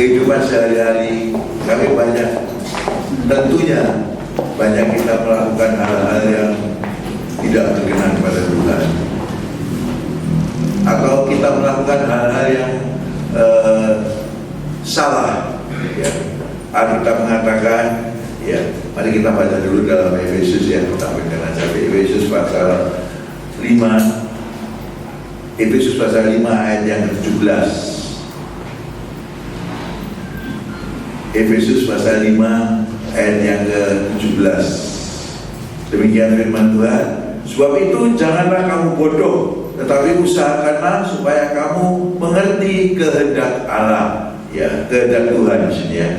Kehidupan sehari-hari kami tentunya banyak kita melakukan hal-hal yang tidak berkenan pada Tuhan, atau kita melakukan hal-hal yang salah. Ya. Kita mengatakan, ya, mari kita baca dulu dalam Efesus ya, tampilkan aja Efesus pasal 5, Efesus pasal 5 ayat yang ke-17. Efesus pasal 5 ayat yang ke-17. Demikian firman Tuhan. Sebab itu janganlah kamu bodoh, tetapi usahakanlah supaya kamu mengerti kehendak Allah, ya, kehendak Tuhan di sini ya.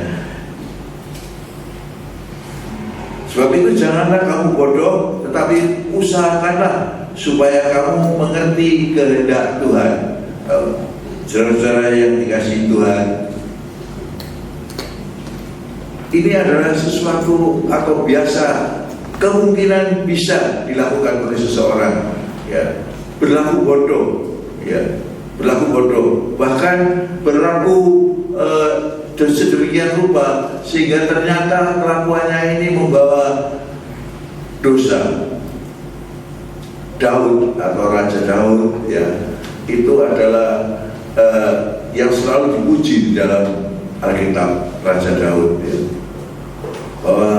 Sebab itu janganlah kamu bodoh, tetapi usahakanlah supaya kamu mengerti kehendak Tuhan. Saudara-saudara yang dikasihi Tuhan, ini adalah sesuatu atau biasa, kemungkinan bisa dilakukan oleh seseorang, ya, berlaku bodoh, ya, berlaku bodoh, bahkan berlaku sedemikian rupa sehingga ternyata kelakuannya ini membawa dosa. Daud atau Raja Daud, ya, itu adalah yang selalu dipuji di dalam Alkitab, Raja Daud, ya, bahwa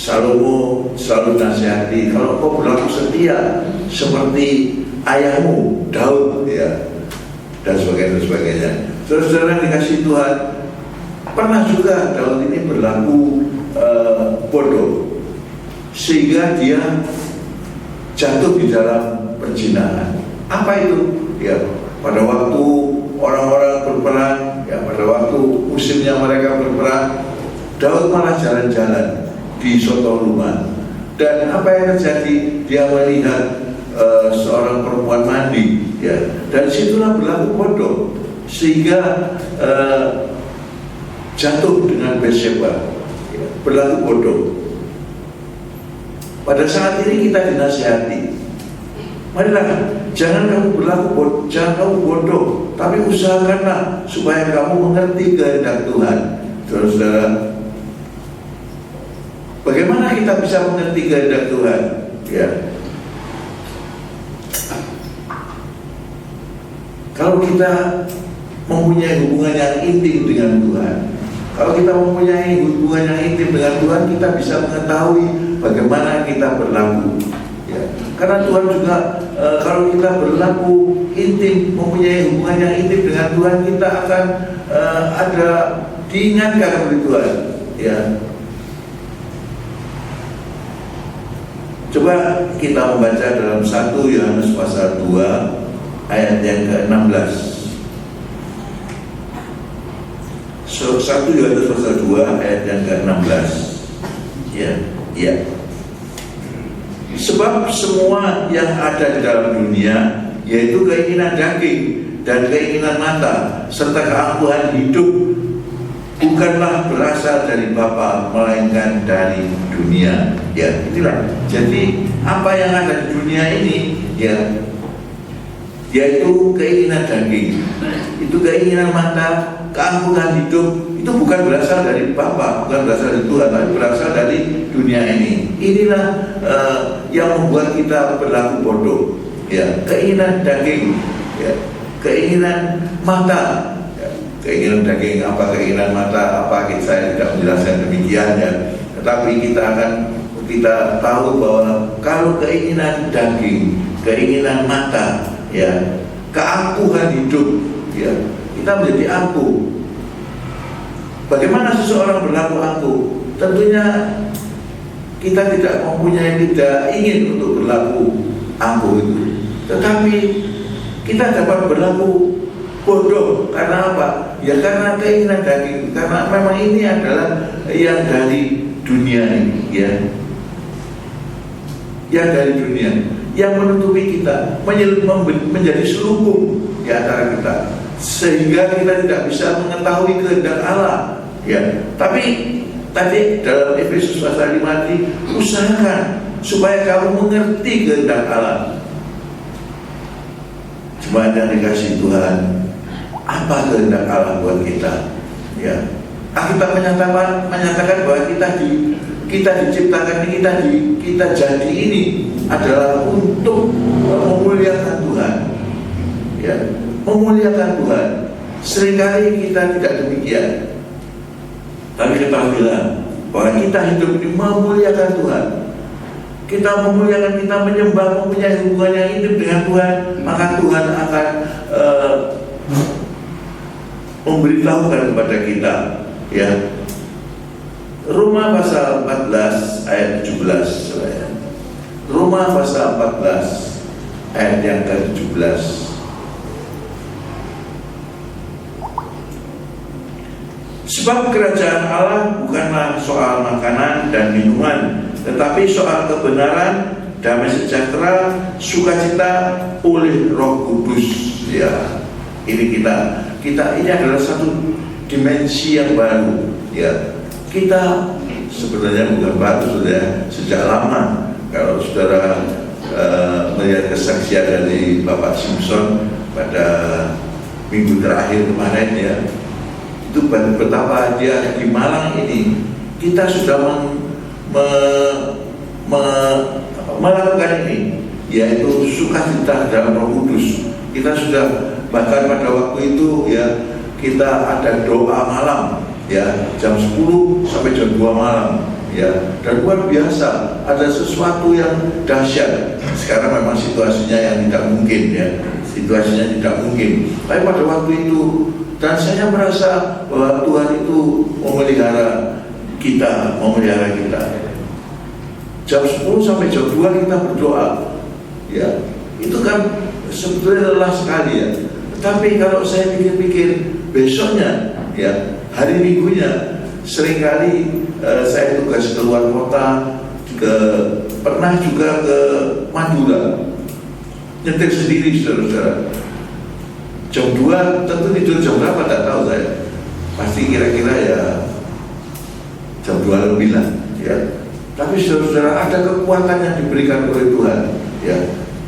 Salomo selalu nasihati, kalau kau berlaku setia seperti ayahmu Daud, ya, dan sebagainya. Saudara-saudara dikasih Tuhan, pernah juga Daud ini berlaku bodoh sehingga dia jatuh di dalam perzinahan. Apa itu? Ya, pada waktu orang-orang berperang, ya, pada waktu musimnya mereka berperang, Daud malah jalan-jalan di suatu rumah. Dan apa yang terjadi? Dia melihat seorang perempuan mandi, ya, dan situlah berlaku bodoh. sehingga jatuh dengan Bathsheba, berlaku bodoh. Pada saat ini kita dinasihati, marilah jangan kamu berlaku bodoh, jangan kamu bodoh, tapi usahakanlah supaya kamu mengerti kehendak Tuhan. Saudara-saudara, bagaimana kita bisa mengerti kehendak Tuhan? Ya, kalau kita mempunyai hubungan yang intim dengan Tuhan, kalau kita mempunyai hubungan yang intim dengan Tuhan, kita bisa mengetahui bagaimana kita berlaku. Ya. Karena Tuhan juga kalau kita berlaku intim, mempunyai hubungan yang intim dengan Tuhan, kita akan ada diingatkan oleh Tuhan. Ya. Coba kita membaca dalam 1 Yohanes pasal 2 ayat yang ke-16. 1 Yohanes pasal 2 ayat yang ke-16. Ya, ya. Sebab semua yang ada di dalam dunia, yaitu keinginan daging dan keinginan mata serta keangkuhan hidup, bukanlah berasal dari Bapa, melainkan dari dunia. Ya, itulah. Jadi apa yang ada di dunia ini, ya, yaitu keinginan daging, itu keinginan mata, keangkuhan hidup, itu bukan berasal dari Bapa, bukan berasal dari Tuhan, tapi berasal dari dunia ini. Inilah yang membuat kita berlaku bodoh. Ya, keinginan daging, ya, keinginan mata. Keinginan daging apa, keinginan mata apa, saya tidak menjelaskan demikian ya. Tetapi kita tahu bahwa kalau keinginan daging, keinginan mata, ya, keangkuhan hidup, ya, kita menjadi angkuh. Bagaimana seseorang berlaku angkuh? Tentunya kita tidak ingin untuk berlaku angkuh itu. Tetapi kita dapat berlaku bodoh karena apa? Ya karena keinginan daging, karena memang ini adalah yang dari dunia ini, ya, yang dari dunia, yang menutupi kita, menjadi selubung di antara kita, sehingga kita tidak bisa mengetahui kehendak Allah, ya. Tapi tadi dalam Efesus pasal 5 tadi, usahakan supaya kamu mengerti kehendak Allah. Jemaat yang dikasihi Tuhan, apa kehendak Allah buat kita? Ya, Alkitab menyatakan bahwa kita diciptakan ini, kita jadi ini adalah untuk memuliakan Tuhan. Ya, memuliakan Tuhan. Seringkali kita tidak demikian. Tapi kita bilang bahwa kita hidup ini memuliakan Tuhan. Kita memuliakan, kita menyembah, mempunyai hubungan yang intim dengan Tuhan, maka Tuhan akan memberitahukan kepada kita, ya. Roma pasal 14 ayat 17. Roma pasal 14 ayat yang ke-17. Sebab kerajaan Allah bukanlah soal makanan dan minuman, tetapi soal kebenaran, damai sejahtera, sukacita oleh Roh Kudus. Ya, ini kita ini adalah satu dimensi yang baru. Ya, kita sebenarnya bukan baru, sudah sejak lama. Kalau saudara melihat kesaksian dari Bapak Simpson pada minggu terakhir kemarin, ya, itu betapa dia di Malang ini kita sudah melakukan ini, yaitu sukacita dalam Roh Kudus. Kita sudah bahkan pada waktu itu, ya, kita ada doa malam, ya, jam 10 sampai jam 2 malam, ya, dan luar biasa, ada sesuatu yang dahsyat. Sekarang memang situasinya yang tidak mungkin, ya, situasinya tidak mungkin. Tapi pada waktu itu, dan saya merasa bahwa Tuhan itu memelihara kita. Jam 10 sampai jam 2 kita berdoa, ya, itu kan sebetulnya lelah sekali, ya. Tapi kalau saya pikir-pikir besoknya, ya, hari Minggunya, seringkali saya tugas keluar kota, pernah juga ke Madura, nyetir sendiri, saudara-saudara. Jam 2 tentu tidur jam berapa tak tahu saya. Pasti kira-kira ya jam 2 lebih lah ya. Tapi saudara-saudara, ada kekuatan yang diberikan oleh Tuhan ya.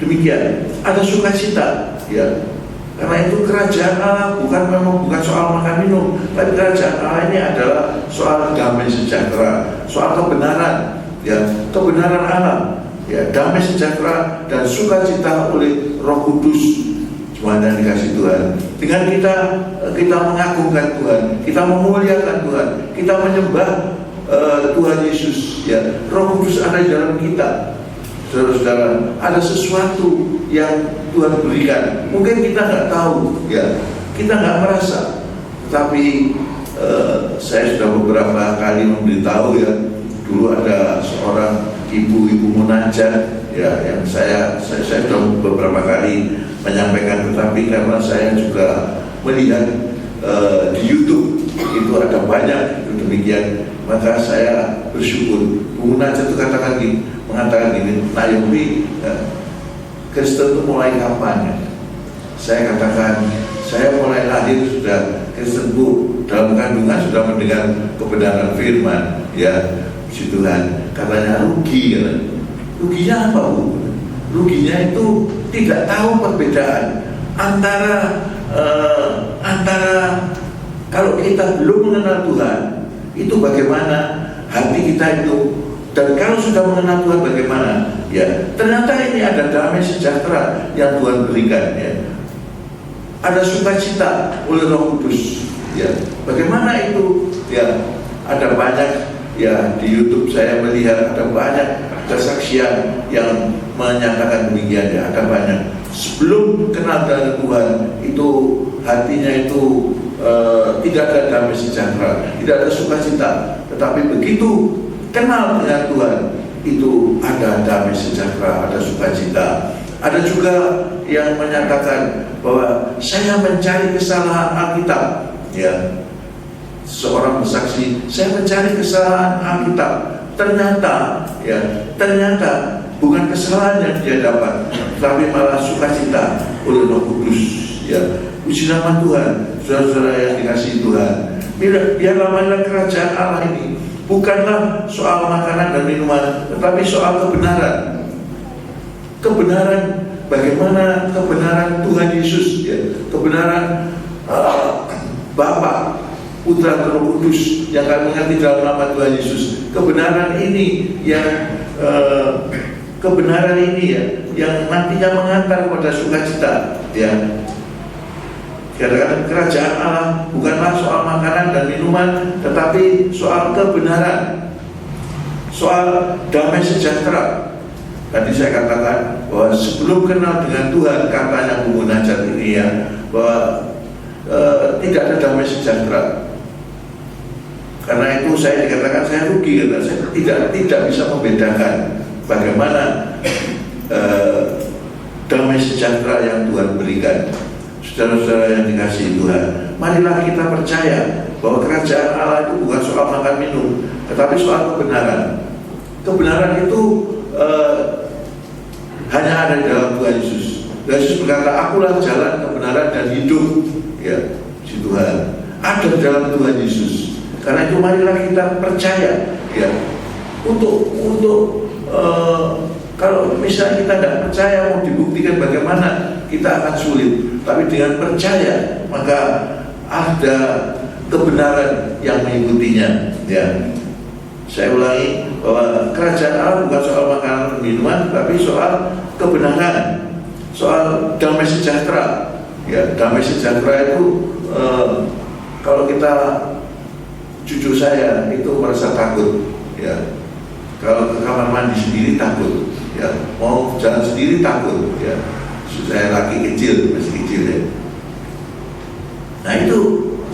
Demikian, ada sukacita ya. Karena itu kerajaan Allah bukan soal makan minum, tapi kerajaan Allah ini adalah soal damai sejahtera, soal kebenaran ya, kebenaran Allah ya, damai sejahtera dan sukacita oleh Roh Kudus. Semuanya dikasih Tuhan. Dengan kita mengagungkan Tuhan, kita memuliakan Tuhan, kita menyembah Tuhan Yesus ya. Roh Kudus ada di dalam kita. Saudara-saudara, ada sesuatu yang Tuhan berikan. Mungkin kita nggak tahu ya, kita nggak merasa. Tetapi saya sudah beberapa kali memberitahu ya. Dulu ada seorang ibu-ibu munajat ya, yang saya sudah beberapa kali menyampaikan, tetapi karena saya juga melihat di YouTube itu ada banyak itu demikian, maka saya bersyukur. Bu munajat itu mengatakan gini, Nak Yopi, Kristen itu mulai kapan? Saya katakan, saya mulai lahir sudah Kristen, Bu. Dalam kandungan sudah mendengar kebenaran firman ya, puji Tuhan. Katanya rugi ya. Ruginya apa, Bu? Ruginya itu tidak tahu perbedaan antara kalau kita belum mengenal Tuhan itu bagaimana hati kita itu, dan kalau sudah mengenal Tuhan bagaimana ya. Ternyata ini ada damai sejahtera yang Tuhan berikan ya. Ada sukacita oleh Roh Kudus ya. Bagaimana itu ya? Ada banyak ya, di YouTube saya melihat ada banyak kesaksian yang menyatakan demikian ya. Ada banyak sebelum kenal dengan Tuhan itu hatinya itu tidak ada damai sejahtera, tidak ada sukacita. Tetapi begitu kenal dengan Tuhan itu ada damai sejahtera, ada sukacita. Ada juga yang menyatakan bahwa saya mencari kesalahan Alkitab ya. Seorang bersaksi, saya mencari kesalahan Alkitab. Ternyata bukan kesalahan yang dia dapat, tapi malah sukacita oleh Roh Kudus ya. Puji nama Tuhan, saudara-saudara yang dikasihi Tuhan. Biarlah kerajaan Allah ini bukanlah soal makanan dan minuman, tetapi soal kebenaran. Kebenaran, bagaimana kebenaran Tuhan Yesus ya, kebenaran Bapa, Putra, dan Roh Kudus yang kami mengerti dalam nama Tuhan Yesus. Kebenaran ini yang yang nantinya mengantar pada sukacita ya. Kadang-kadang kerajaan Allah bukanlah soal makanan dan minuman, tetapi soal kebenaran, soal damai sejahtera. Tadi saya katakan bahwa sebelum kenal dengan Tuhan, katanya Bu munajat ini ya, bahwa tidak ada damai sejahtera. Karena itu saya dikatakan saya rugi, karena saya tidak bisa membedakan bagaimana damai sejahtera yang Tuhan berikan. Saudara-saudara yang dikasihi Tuhan, marilah kita percaya bahwa kerajaan Allah itu bukan soal makan minum, tetapi soal kebenaran. Kebenaran itu hanya ada di dalam Tuhan Yesus. Yesus berkata, akulah jalan, kebenaran, dan hidup ya, si Tuhan ada di dalam Tuhan Yesus. Karena itu marilah kita percaya ya. Untuk kalau misalnya kita tidak percaya, mau dibuktikan bagaimana, kita akan sulit. Tapi dengan percaya maka ada kebenaran yang mengikutinya ya. Saya ulangi bahwa kerajaan Allah bukan soal makanan dan minuman, tapi soal kebenaran, soal damai sejahtera ya. Damai sejahtera itu kalau kita, jujur saya itu merasa takut ya. Kalau ke kamar mandi sendiri takut ya, mau jalan sendiri takut ya. Saya laki kecil, masih kecil ya. Nah itu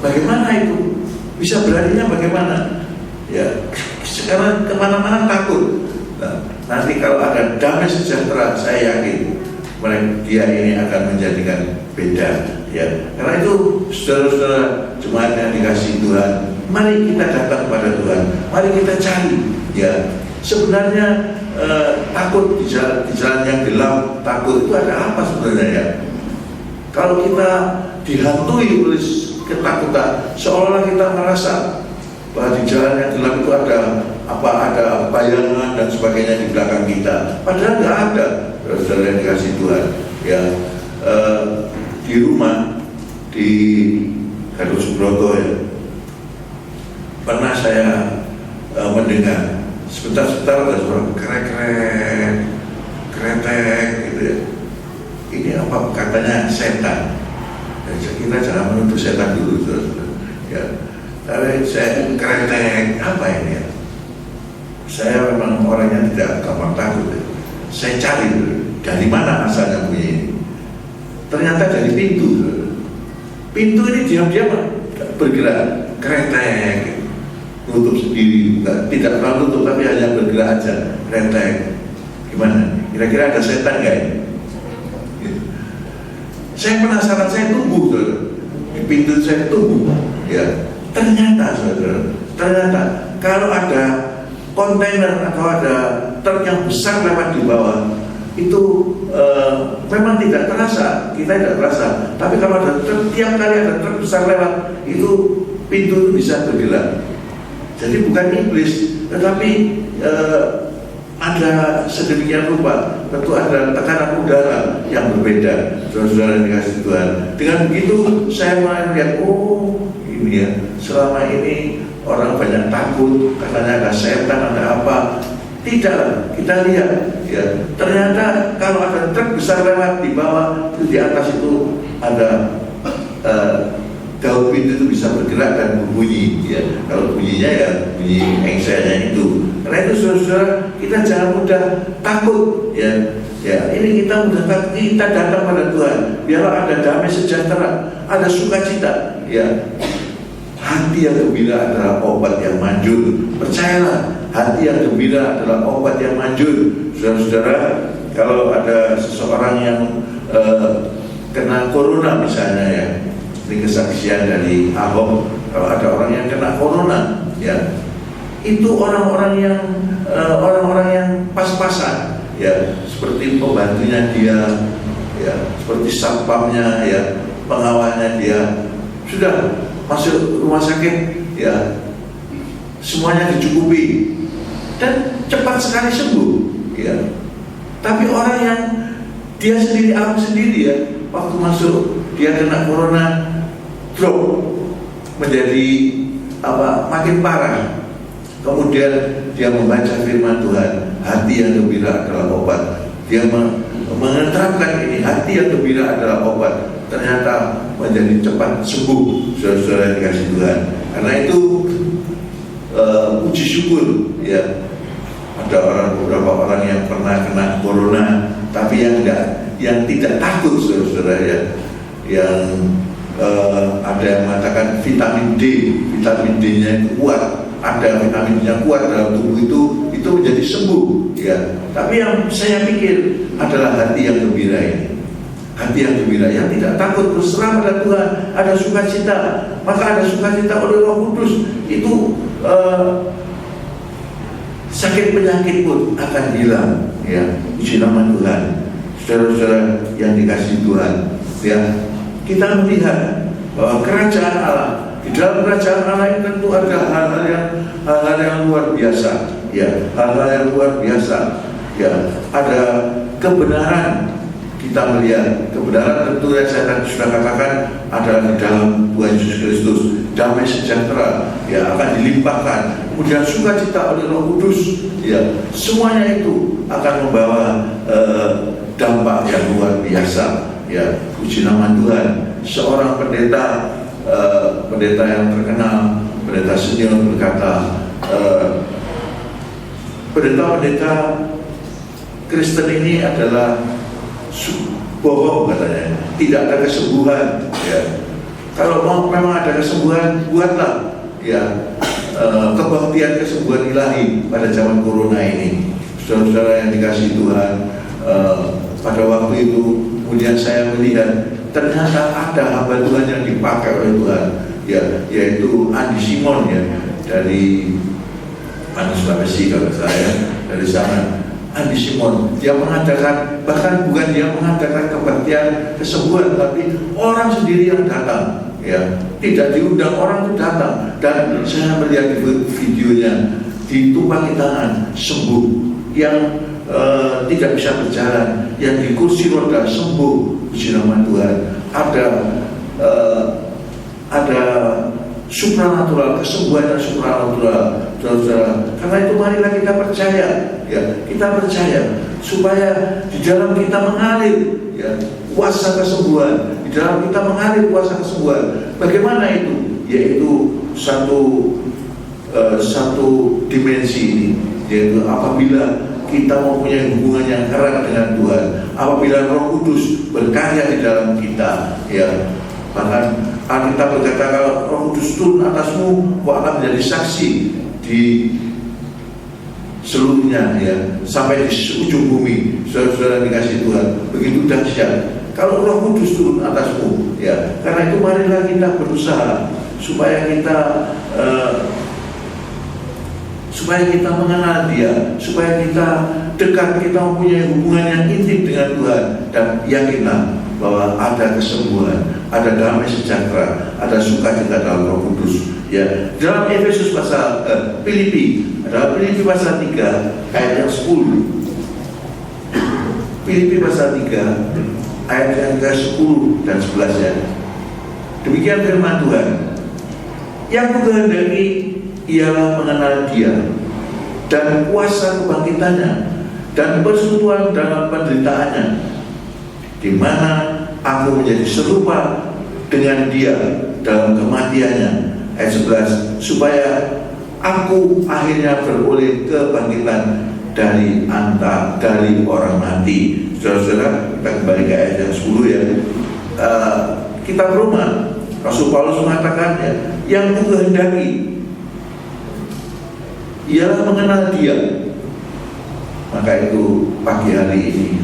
bagaimana itu? Bisa beraninya bagaimana? Ya, sekarang kemana-mana takut. Nah, nanti kalau ada damai sejahtera, saya yakin dia ini akan menjadikan beda ya. Karena itu saudara-saudara jemaat yang dikasihi Tuhan, mari kita datang kepada Tuhan, mari kita cari ya. Sebenarnya takut di jalan yang gelap, takut itu ada apa sebenarnya ya? Kalau kita dihantui oleh ketakutan, seolah-olah kita merasa bahwa di jalan yang gelap itu ada bayangan dan sebagainya di belakang kita. Padahal nggak ada, saudara yang dikasih Tuhan. Ya, di rumah di Gatot Subroto ya, pernah saya mendengar sebentar-sebentar ada suara krek-krek, kretek gitu ya. Ini apa katanya setan. Kita jangan menuduh setan dulu, saudara. Ya, tapi saya kretek apa ini ya? Saya memang orangnya tidak gampang takut. Ya. Saya cari dari mana asalnya bunyi ini. Ternyata dari pintu. Pintu ini diam-diam bergerak, kretek, tutup sendiri, tidak terlalu tutup tapi hanya bergerak aja, kretek. Gimana? Kira-kira ada setan nggak ini? Saya penasaran, saya tunggu, saudara. Di pintu saya tunggu. Ya, ternyata, saudara, kalau ada kontainer atau ada truk yang besar lewat di bawah, itu memang tidak terasa, kita tidak terasa. Tapi kalau ada truk, tiap kali ada truk besar lewat, itu pintu itu bisa bergerak. Jadi bukan iblis, tetapi ada sedemikian rupa, tentu ada tekanan udara yang berbeda, saudara-saudara yang dikasih Tuhan. Dengan begitu saya mulai melihat, oh ini ya, selama ini orang banyak takut, katanya ada setan, ada apa. Tidak, kita lihat ya, ternyata kalau ada truk besar lewat di bawah, itu di atas itu ada gaul pintu itu bisa bergerak dan berbunyi ya. Kalau bunyinya ya bunyi engselnya itu. Karena itu saudara-saudara, kita jangan mudah takut ya. Ya, ini kita mudah takut, kita datang pada Tuhan. Biarlah ada damai sejahtera, ada sukacita ya. Hati yang gembira adalah obat yang manjur. Percayalah, hati yang gembira adalah obat yang manjur. Saudara-saudara, kalau ada seseorang yang kena corona misalnya ya, ini kesaksian dari Ahok, kalau ada orang yang kena corona ya, itu orang-orang yang pas-pasan ya, seperti pembantunya dia ya, seperti satpamnya ya, pengawalnya dia, sudah masuk rumah sakit ya, semuanya dicukupi dan cepat sekali sembuh ya. Tapi orang yang dia sendiri alami sendiri ya, waktu masuk dia kena corona, drop menjadi makin parah. Kemudian dia membaca firman Tuhan, hati yang gembira adalah obat. Dia menerapkan ini, hati yang gembira adalah obat. Ternyata menjadi cepat sembuh, saudara-saudara yang dikasih Tuhan. Karena itu puji syukur ya. Ada beberapa orang yang pernah kena corona, tapi yang tidak takut, saudara-saudara ya. Yang ada yang mengatakan vitamin D-nya itu kuat, ada vitaminnya kuat dalam tubuh itu menjadi sembuh ya. Tapi yang saya pikir adalah hati yang gembira ini, hati yang gembira yang tidak takut, berserah pada Tuhan, ada sukacita. Maka ada sukacita oleh Roh Kudus, itu sakit penyakit pun akan hilang ya. Puji nama Tuhan. Saudara-saudara yang dikasih Tuhan ya, kita melihat bahwa kerajaan Allah, di dalam kerajaan Allah ini tentu ada hal-hal yang luar biasa ya, hal-hal yang luar biasa ya. Ada kebenaran, kita melihat kebenaran tentu yang saya sudah katakan adalah di dalam Tuhan Yesus Kristus. Damai sejahtera ya akan dilimpahkan, kemudian sukacita oleh Roh Kudus ya. Semuanya itu akan membawa dampak yang luar biasa ya. Puji nama Tuhan. Seorang pendeta yang terkenal, pendeta senior berkata, pendeta Kristen ini adalah bohong katanya, tidak ada kesembuhan ya. Kalau memang ada kesembuhan, buatlah ya kebaktian kesembuhan ilahi pada zaman corona ini. Saudara-saudara yang dikasih Tuhan, pada waktu itu kemudian saya melihat ternyata ada hamba Tuhan yang dipakai oleh Tuhan ya, yaitu Andi Simon ya, dari Sulawesi kalau saya, dari sana. Andi Simon. Dia mengadakan, bahkan bukan dia mengadakan kebaktian kesembuhan, tapi orang sendiri yang datang, ya, tidak diundang, orang itu datang. Dan saya melihat di videonya, ditumpangi tangan sembuh, yang tidak bisa berjalan, yang di kursi roda sembuh, puji nama Tuhan. Ada supranatural, kesembuhan yang supranatural, saudara. Karena itu marilah kita percaya, ya, kita percaya supaya di dalam kita mengalir, ya, kuasa kesembuhan, di dalam kita mengalir kuasa kesembuhan. Bagaimana itu? Yaitu satu dimensi ini, yaitu apabila kita mempunyai hubungan yang erat dengan Tuhan, apabila Roh Kudus berkarya di dalam kita, ya. Bahkan Alkitab berkata, kalau Roh Kudus turun atasmu, kau akan menjadi saksi di seluruhnya, ya, sampai di ujung bumi. Saudara-saudara dikasih Tuhan, begitu dahsyat kalau Roh Kudus turun atasmu, ya. Karena itu marilah kita berusaha supaya kita mengenal Dia, supaya kita dekat, kita mempunyai hubungan yang intim dengan Tuhan. Dan yakinlah bahwa ada kesembuhan, ada damai sejahtera, ada sukacita dalam Roh Kudus, ya. Dalam Efesus pasal Filipi, dalam Filipi pasal 3 ayat yang 10. Filipi pasal 3 ayat yang ke-10 dan 11, ya. Demikian firman Tuhan, yang kukehendaki ialah mengenal Dia dan kuasa kebangkitannya dan persekutuan dalam penderitaannya, di mana aku menjadi serupa dengan Dia dalam kematiannya. Ayat 11, supaya aku akhirnya beroleh kebangkitan dari orang mati. Saudara-saudara, kita kembali ke ayat yang 10, ya. Kitab Roma, Rasul Paulus mengatakan, ya, yang kukehendaki ialah mengenal Dia. Maka itu pagi hari ini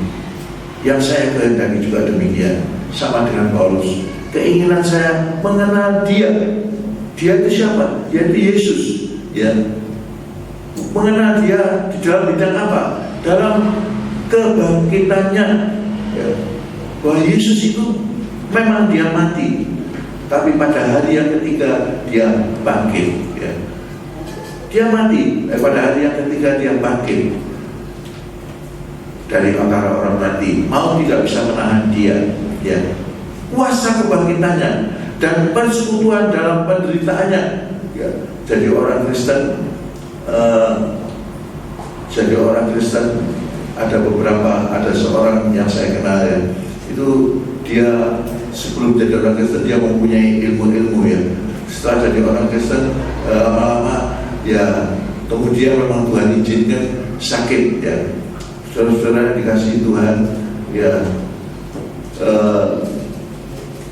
yang saya kehendaki juga demikian, sama dengan Paulus. Keinginan saya mengenal Dia. Dia itu siapa? Dia itu Yesus, ya. Mengenal Dia di dalam bidang apa? Dalam kebangkitannya, ya. Bahwa Yesus itu memang Dia mati, tapi pada hari yang ketiga Dia bangkit, ya. Dia mati, pada hari yang ketiga Dia bangkit dari antara orang mati. Maut tidak bisa menahan Dia, ya. Kuasa kebangkitannya dan persekutuan dalam penderitaannya, ya. Jadi orang Kristen, ada seorang yang saya kenal, ya. Itu dia sebelum jadi orang Kristen dia mempunyai ilmu-ilmu, ya. Setelah jadi orang Kristen, lama-lama, ya, kemudian memang Tuhan izinkan sakit, ya. Saudara-saudara dikasih Tuhan, ya,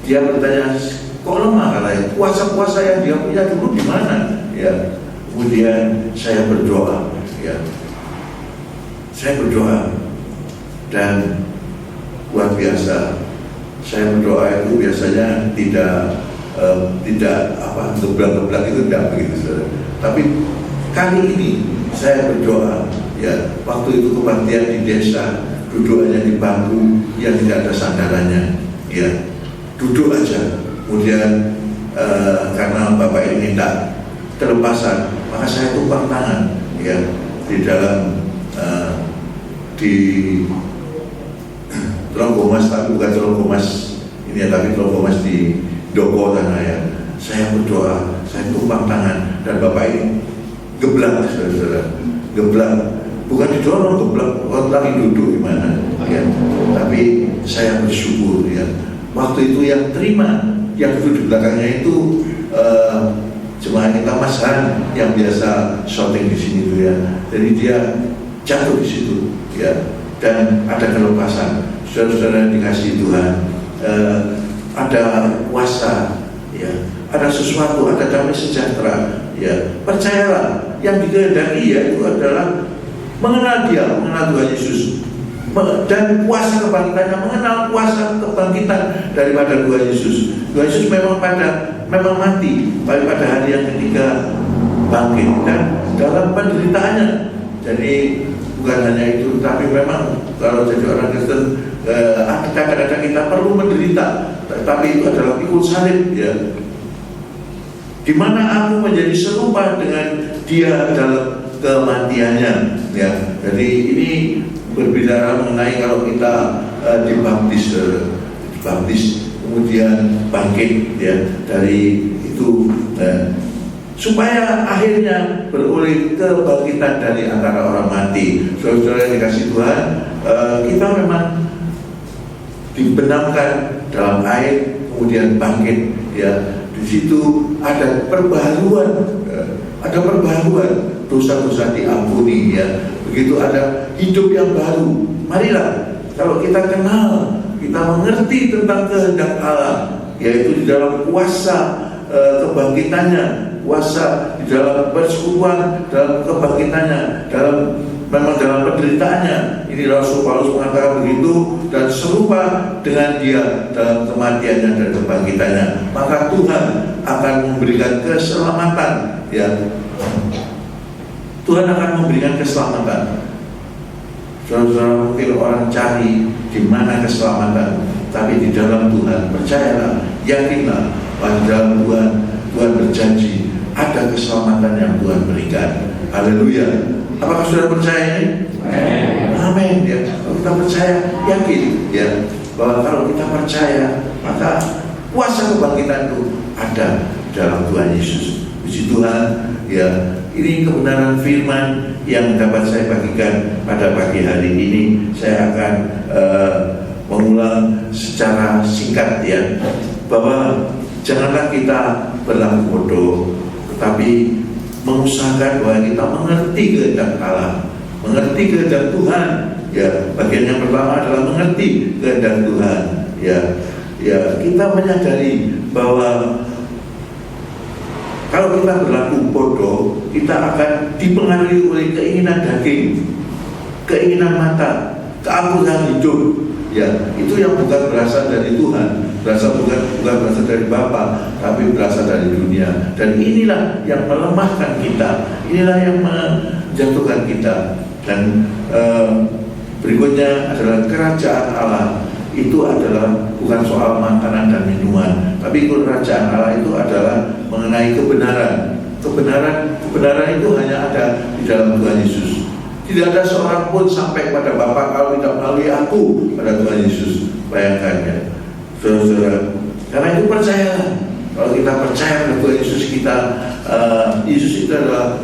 dia bertanya, kok lemah katanya, kuasa-kuasa yang dia punya dulu di mana, ya. Kemudian saya berdoa, ya, saya berdoa, dan luar biasa. Saya berdoa itu biasanya tidak gebrak-gebrak, itu tidak begitu, saudara. Tapi kali ini saya berdoa, ya, waktu itu kebaktian di desa, duduk aja di bangku yang tidak ada sandarannya, ya, duduk aja. Kemudian karena Bapak ini minta terlepasan, maka saya tumpang tangan, ya, di dalam di Tronggomas, tapi bukan Tronggomas ini, ya, tapi Tronggomas di Doko tanah, ya. Saya berdoa, saya tumpang tangan, dan Bapak ini geblak, saudara, geblak, bukan didorong, geblak, lagi duduk gimana, ya. Tapi saya bersyukur, ya. Waktu itu yang terima, yang duduk di belakangnya itu jemaah kita Mas Han yang biasa shooting di sini, tuh, ya. Jadi dia jatuh di situ, ya, dan ada kelepasan. Saudara-saudara dikasih Tuhan, ada kuasa, ya, ada sesuatu, ada damai sejahtera, ya. Percayalah, yang dikehendaki, ya, itu adalah mengenal Dia, mengenal Tuhan Yesus, dan kuasa kebangkitannya, mengenal kuasa kebangkitan daripada Tuhan Yesus. Tuhan Yesus memang mati, tapi pada hari yang ketiga bangkit, dan dalam penderitaannya. Jadi bukan hanya itu, tapi memang kalau jadi orang Kristen kadang-kadang kita perlu menderita, tapi itu adalah pikul salib ya. Di mana aku menjadi serupa dengan dia dalam kematiannya ya. Jadi ini berbicara mengenai kalau kita dibaptis kemudian bangkit ya dari itu supaya akhirnya beroleh kebangkitan dari antara orang mati. Saudara yang dikasih Tuhan, kita memang dibenamkan dalam air kemudian bangkit ya. Di situ ada perbaharuan, dosa-dosa diampuni ya. Begitu ada hidup yang baru. Marilah kalau kita kenal, kita mengerti tentang kehendak Allah, yaitu di dalam kuasa kebangkitannya, kuasa di dalam persekutuan, dalam kebangkitannya, memang dalam penderitaannya. Ini Rasul Paulus mengatakan begitu, dan serupa dengan dia dalam kematiannya dan kebangkitannya, maka Tuhan akan memberikan keselamatan ya. Tuhan akan memberikan keselamatan. Saudara, mungkin orang cari di mana keselamatan, tapi di dalam Tuhan. Percayalah, yakinlah bahwa di dalam Tuhan berjanji ada keselamatan yang Tuhan berikan. Haleluya. Apakah sudah percaya ini? Amin ya. Kalau kita percaya, yakin ya, bahwa kalau kita percaya, maka kuasa kebangkitan itu ada dalam Tuhan Yesus. Puji Tuhan ya. Ini kebenaran firman yang dapat saya bagikan pada pagi hari ini. Saya akan mengulang secara singkat ya, bahwa janganlah kita berlaku bodoh, tetapi mengusahakan bahwa kita mengerti kehendak Allah, mengerti kehendak Tuhan ya. Bagian yang pertama adalah mengerti kehendak Tuhan ya. Ya, kita menyadari bahwa kalau kita berlaku bodoh, kita akan dipengaruhi oleh keinginan daging, keinginan mata, keangkuhan hidup. Ya, itu yang bukan berasal dari Tuhan, bukan berasal dari Bapa, tapi berasal dari dunia. Dan inilah yang melemahkan kita, inilah yang menjatuhkan kita. Dan berikutnya adalah kerajaan Allah. Itu adalah bukan soal makanan dan minuman, tapi kerajaan Allah itu adalah mengenai kebenaran. Kebenaran itu hanya ada di dalam Tuhan Yesus. Tidak ada seorang pun sampai pada Bapa kalau tidak melalui aku, pada Tuhan Yesus. Bayangkan ya, saudara. Karena itu percayalah. Kalau kita percaya pada Tuhan Yesus, Yesus itu adalah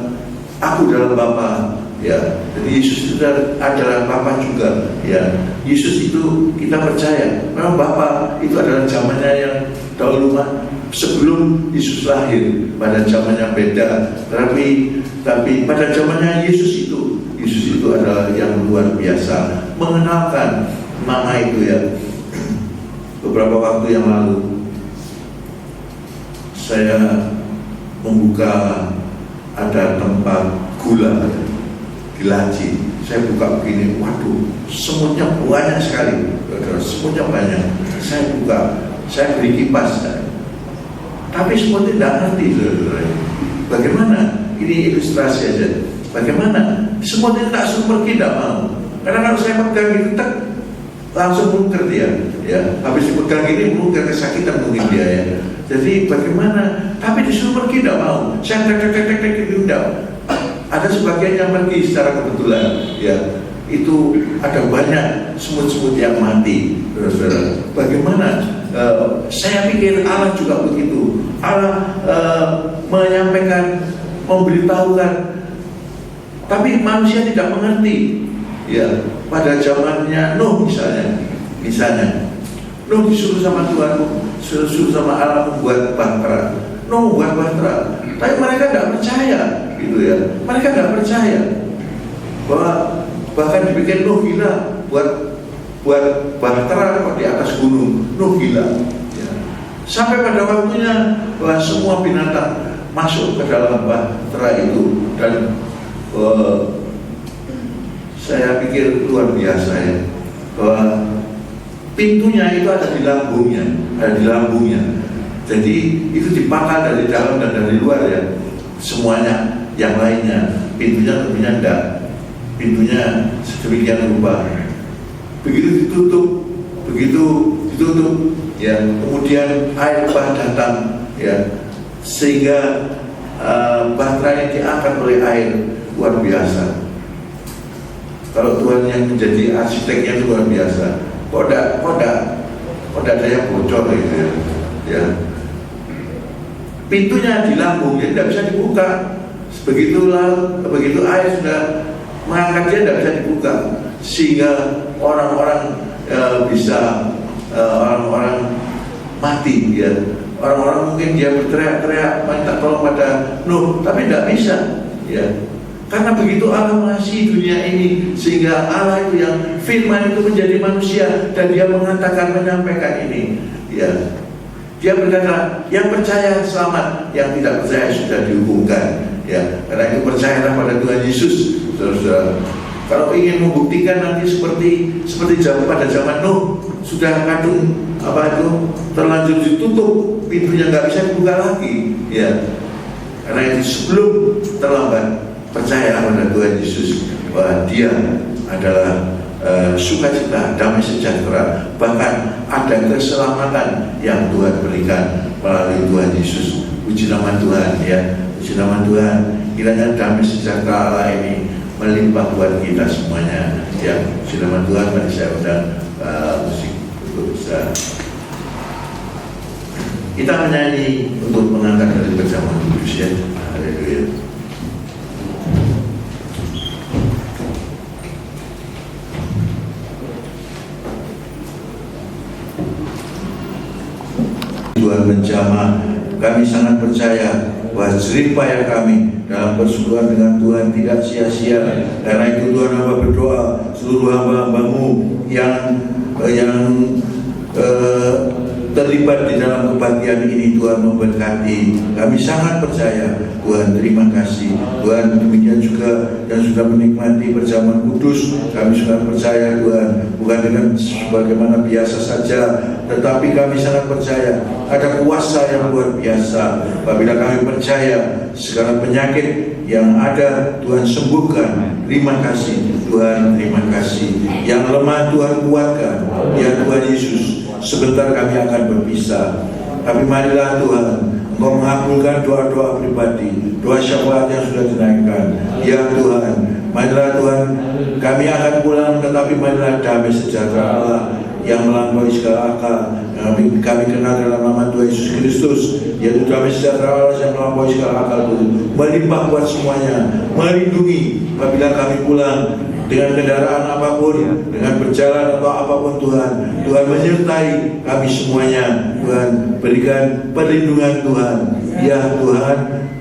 aku dalam Bapa. Ya, jadi Yesus itu adalah Bapa juga. Ya, Yesus itu kita percaya. Memang Bapa itu adalah zamannya yang dahulu sebelum Yesus lahir, pada zamannya beda. Tapi pada zamannya Yesus itu adalah yang luar biasa, mengenalkan nama itu ya. Beberapa waktu yang lalu saya membuka ada tempat gula di Laci. Saya buka begini, waduh, semutnya banyak sekali, semutnya banyak. Saya buka, saya beri kipas, tapi semutnya tidak ngerti, saudara. Bagaimana? Ini ilustrasi aja. Bagaimana? Semutnya tak suruh pergi, tidak mau. Karena kalau saya pegang itu, langsung mungker dia. Ya, habis dipegang ini mungkin kesakitan mungkin dia ya. Jadi bagaimana? Tapi disuruh pergi tidak mau. Saya tek tidak. Ada sebagian yang pergi secara kebetulan, ya. Itu ada banyak semut-semut yang mati, saudara. Bagaimana? Saya pikir Allah juga begitu. Allah menyampaikan, memberitahukan, tapi manusia tidak mengerti. Ya, pada zamannya Nuh misalnya, Nuh disuruh sama Tuhan, disuruh sama Allah membuat bahtera. Nuh membuat bahtera, tapi mereka tidak percaya. Gitu ya, mereka nggak percaya bahwa bahkan dibikin Nuh gila buat bahtera di atas gunung. Nuh gila ya. Sampai pada waktunya bahwa semua binatang masuk ke dalam bahtera itu, dan saya pikir luar biasa ya, bahwa pintunya itu ada di lambungnya, jadi itu dipakar dari dalam dan dari luar ya, semuanya. Yang lainnya pintunya tentunya enggak. pintunya sedemikian rupa. Begitu ditutup, ya, kemudian air bah datang, ya, sehingga bahtera diangkat oleh air. Luar biasa. Kalau Tuhan yang menjadi arsiteknya itu luar biasa. Kok ada yang bocor gitu, ya. Pintunya di lambung, dia tidak bisa dibuka. Begitu air sudah mengangkat dia tidak bisa dibuka, sehingga orang-orang orang-orang mati, ya. Orang-orang mungkin dia berteriak-teriak minta tolong pada Nuh, tapi tidak bisa, ya. Karena begitu Allah mengasihi dunia ini, sehingga Allah itu yang firman itu menjadi manusia, dan dia menyampaikan ini, ya. Dia berkata, yang percaya selamat, yang tidak percaya sudah dihukumkan, ya. Karena itu percayalah pada Tuhan Yesus, saudara-saudara. Kalau ingin membuktikan nanti seperti pada zaman Nuh, sudah kadung terlanjur ditutup, pintunya nggak bisa dibuka lagi, ya. Karena itu sebelum terlambat, percaya pada Tuhan Yesus bahwa Dia adalah sukacita, damai sejahtera, bahkan ada keselamatan yang Tuhan berikan melalui Tuhan Yesus. Puji nama Tuhan, ya. Puji nama Tuhan. Kiranya damai sejahtera Allah ini melimpah buat kita semuanya, ya. Puji nama Tuhan. Mari saya undang musik untuk bisa kita menyanyi untuk mengangkat dari perjamuan kudus, ya. Haleluya. Tuhan menjamah, kami sangat percaya bahwa jerih payah kami dalam persekutuan dengan Tuhan tidak sia-sia. Karena itu Tuhan, hamba berdoa seluruh hamba-hambamu yang terlibat di dalam kebaktian ini, Tuhan memberkati. Kami sangat percaya, Tuhan. Terima kasih Tuhan. Demikian juga yang sudah menikmati perjamuan kudus, kami sangat percaya, Tuhan, bukan dengan sebagaimana biasa saja, tetapi kami sangat percaya ada kuasa yang luar biasa. Apabila kami percaya segala penyakit yang ada Tuhan sembuhkan. Terima kasih Tuhan, terima kasih. Yang lemah Tuhan kuatkan, ya Tuhan Yesus. Sebentar kami akan berpisah, tapi marilah Tuhan, Engkau mengabulkan doa-doa pribadi, doa syafaat yang sudah dinaikkan. Ya Tuhan, marilah Tuhan, kami akan pulang, tetapi marilah damai sejahtera Allah yang melampaui segala akal kami kenal dalam nama Tuhan Yesus Kristus, yaitu damai sejahtera Allah yang melampaui segala akal itu melimpah buat semuanya, melindungi apabila kami pulang dengan kendaraan apapun, dengan berjalan atau apapun. Tuhan menyertai kami semuanya. Tuhan berikan perlindungan Tuhan, ya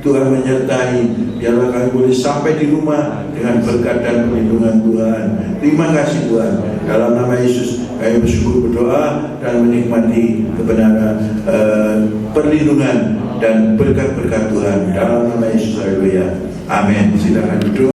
Tuhan menyertai. Biarlah kami boleh sampai di rumah dengan berkat dan perlindungan Tuhan. Terima kasih Tuhan. Dalam nama Yesus kami bersyukur, berdoa dan menikmati kebenaran perlindungan dan berkat-berkat Tuhan. Dalam nama Yesus, haleluya. Amin. Silakan duduk.